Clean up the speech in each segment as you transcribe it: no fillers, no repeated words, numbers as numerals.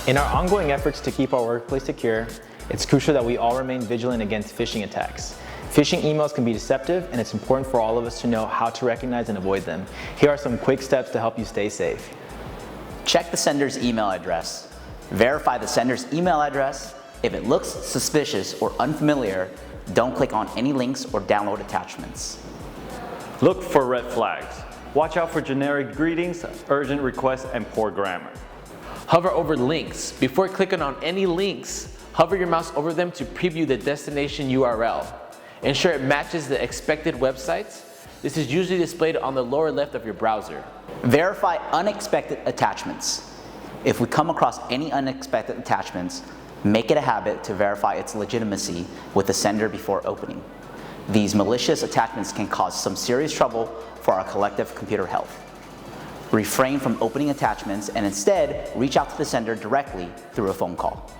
In our ongoing efforts to keep our workplace secure, it's crucial that we all remain vigilant against phishing attacks. Phishing emails can be deceptive, and it's important for all of us to know how to recognize and avoid them. Here are some quick steps to help you stay safe. Check the sender's email address. Verify the sender's email address. If it looks suspicious or unfamiliar, don't click on any links or download attachments. Look for red flags. Watch out for generic greetings, urgent requests, and poor grammar. Hover over links. Before clicking on any links, hover your mouse over them to preview the destination URL. Ensure it matches the expected websites. This is usually displayed on the lower left of your browser. Verify unexpected attachments. If we come across any unexpected attachments, make it a habit to verify its legitimacy with the sender before opening. These malicious attachments can cause some serious trouble for our collective computer health. Refrain from opening attachments and instead reach out to the sender directly through a phone call.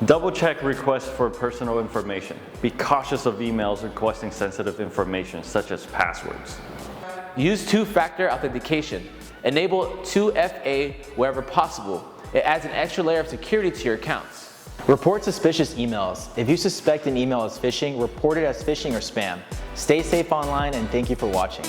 Double-check requests for personal information. Be cautious of emails requesting sensitive information such as passwords. Use two-factor authentication. Enable 2FA wherever possible. It adds an extra layer of security to your accounts. Report suspicious emails. If you suspect an email is phishing, report it as phishing or spam. Stay safe online, and thank you for watching.